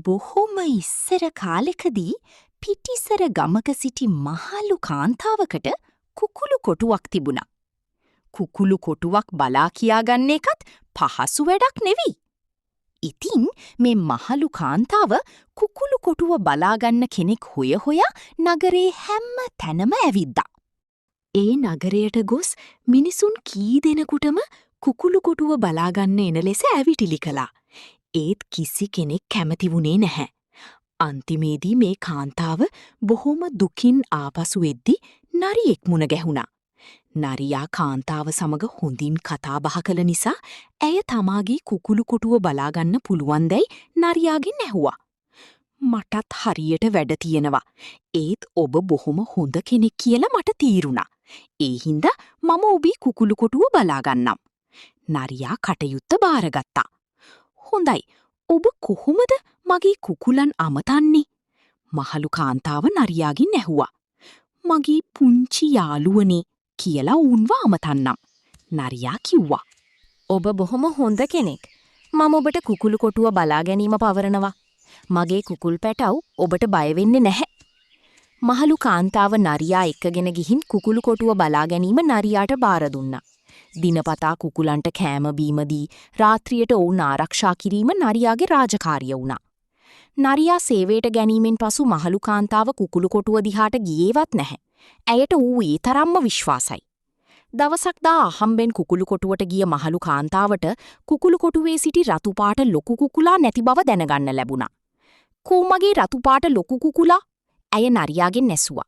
බොහොම ඉස්සර කාලෙකදී පිටිසර ගමක සිටි මහලු කාන්තාවකට කුකුළු කොටුවක් තිබුණා. කුකුළු කොටුවක් බලා කියාගන්න එකත් පහසු වැඩක් නෙවී. ඉතින් මේ මහලු කාන්තාව කුකුළු කොටුව බලාගන්න කෙනෙක් හොය හොයා නගරේ හැම තැනම ඇවිද්දා. ඒ නගරයට ගොස් මිනිසුන් කී දෙනෙකුටම කුකුළු කොටුව බලාගන්න එන ලෙස ඇවිටිලි කළා. ඒත් කිසි කෙනෙක් කැමති වුණේ නැහැ. අන්තිමේදී මේ කාන්තාව බොහොම දුකින් ආපසු එද්දි නරියෙක් මුණ ගැහුණා. නරියා කාන්තාව සමග හොඳින් කතා බහ කළ නිසා ඇය තමාගේ කුකුළු කොටුව බලාගන්න පුළුවන් දැයි නරියාගෙන් ඇහුවා. මටත් හරියට වැඩ තියෙනවා. ඒත් ඔබ බොහොම හොඳ කෙනෙක් කියලා මට තීරුණා. ඒ හින්දා මම ඔබේ කුකුළු කොටුව බලාගන්නම්. නරියා කටයුත්ත බාරගත්තා. හොඳයි, ඔබ කොහොමද මගේ කුකුලන් අමතන්නේ? මහලු කාන්තාව නරියාගෙන් ඇහුවා. මගේ පුංචි යාළුවනේ කියලා උන්ව අමතන්නම්. නරියා කිව්වා. ඔබ බොහොම හොඳ කෙනෙක්. මම ඔබට කුකුළු කොටුව බලා ගැනීම පවරනවා. මගේ කුකුල් පැටව් ඔබට බය වෙන්නේ නැහැ. මහලු කාන්තාව නරියා එක්කගෙන ගිහින් කුකුළු කොටුව බලා ගැනීම නරියාට බාර දුන්නා. දිනපතා කුකුලන්ට කෑම බීම දී රාත්‍රියට ඔවුන් ආරක්ෂා කිරීම නරියාගේ රාජකාරිය වුණා. නරියා සේවයට ගැනීමෙන් පසු මහලු කාන්තාව කුකුළු කොටුව දිහාට ගියේවත් නැහැ. ඇයට ඌ ඒ තරම්ම විශ්වාසයි. දවසක් දා අහම්බෙන් කුකුළු කොටුවට ගිය මහලු කාන්තාවට කුකුළු කොටුවේ සිටි රතු පාට ලොකු කුකුලා නැති බව දැනගන්න ලැබුණා. "කෝ මගේ රතු පාට ලොකු කුකුලා?" ඇය නරියාගෙන් ඇසුවා.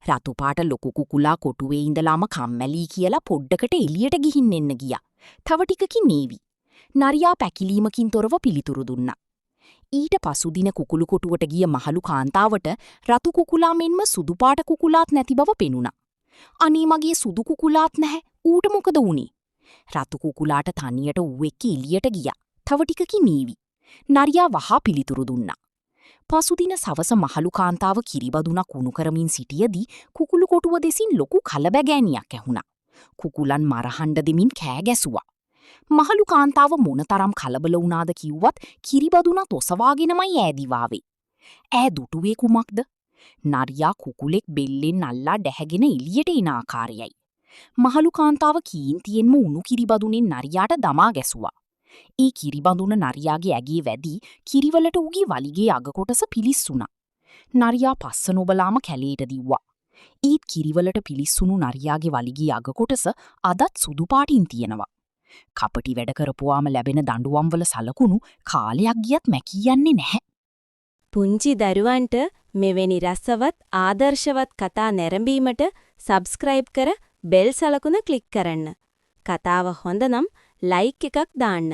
රතු පාට ලොකු කුකුලා කොටුවේ ඉඳලාම කම්මැලි කියලා පොඩ්ඩකට එළියට ගිහින් එන්න ගියා. තව ටිකකින් නේවි. නරියා පැකිලීමකින් තොරව පිළිතුරු දුන්නා. ඊට පසු දින කුකුළු කොටුවට ගිය මහලු කාන්තාවට රතු කුකුලා මෙන්ම සුදු පාට කුකුලාත් නැති බව පෙනුණා. "අනේ මගේ සුදු කුකුලාත් නැහැ. ඌට මොකද වුනේ?" රතු කුකුලාට තනියට ඌ එක්ක එළියට ගියා. තව ටිකකින් නේවි. නරියා වහා පිළිතුරු දුන්නා. පසුදින සවස මහලු කාන්තාව කිරිබදුනක් උණු කරමින් සිටියදී කුකුළු කොටුව දෙසින් ලොකු කලබගෑනියක් ඇහුණා. කුකුලන් මරහඬ දෙමින් කෑ ගැසුවා. මහලු කාන්තාව මොනතරම් කලබල වුණාද කිව්වත් කිරිබදුනත් ඔසවාගෙනමයි ඈදිවාවේ. ඈ දුටුවේ කුමක්ද? නරියා කුකුලෙක් බෙල්ලෙන් අල්ලා ඩැහැගෙන එළියට එන ආකාරයයි. මහලු කාන්තාව කීන්තියෙන්ම උණු කිරිබදුනෙන් නරියාට දමා ගැසුවා. ඒ කිරිබඳුන නරියාගේ ඇගේ වැදී කිරිවලට උගේ වලිගේ අග කොටස පිලිස්සුණා. නරියා පස්ස නොබලාම කැලේට දිව්වා. ඒත් කිරිවලට පිලිස්සුණු නරියාගේ වලිගේ අග කොටස අදත් සුදු පාටින් තියෙනවා. කපටි වැඩ කරපුවාම ලැබෙන දඬුවම්වල සලකුණු කාලයක් ගියත් මැකී යන්නේ නැහැ. පුංචි දරුවන්ට මෙවැනි රසවත් ආදර්ශවත් කතා නැරඹීමට සබ්ස්ක්‍රයිබ් කර බෙල් සලකුණ ක්ලික් කරන්න. කතාව හොඳ නම් ලයික් එකක් දාන්න.